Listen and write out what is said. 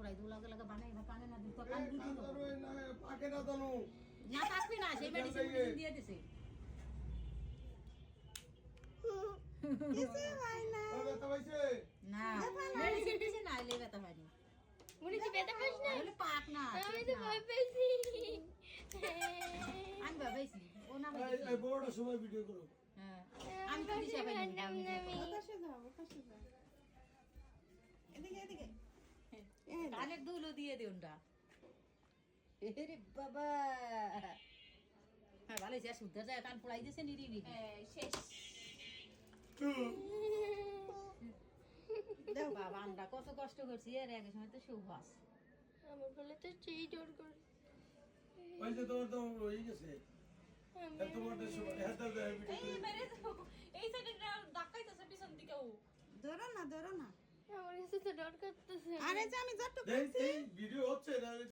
ফুরাই দু লাগে লাগে বানাই না পানে না দিত কান দিত না পাকে না জানো না থাকবি না সেই মেডিসিন দিয়ে দিছে কিছু হয় না ব্যথা পাইছে না মেডিসিন দিছে না এলে ব্যথা হয়নি মনে হচ্ছে ব্যথা পাস না বলে পাক না আমি তো ভয় পেয়েছি আমি ভাবাইছি ও না এই বড় সময় ভিডিও করো হ্যাঁ আমি তো দিছি ভাই নাম নামি ওকাশে যাও এদিকে এদিকে কানের দুলো দিয়ে দে ওটা এরে বাবা হ্যাঁ ভালো আছে সুন্দর যায় কান পোড়াই দিয়েছে নিরিবি শেষ দেখো বাবা আমরা কত কষ্ট করছি এর এক সময় তো সুবাস আমার বলে তো চেয়ে জোর করে পয়সা তোমার তো হয়ে গেছে তোমার তো সময় হাতে দেয় ভিডিও এই মেরে এই সাইডে ধাক্কাইতেছে পিছন দিকে ও ধরো না আমার কাছে তো ডর করতেছে আরে যে আমি যত দেই দেই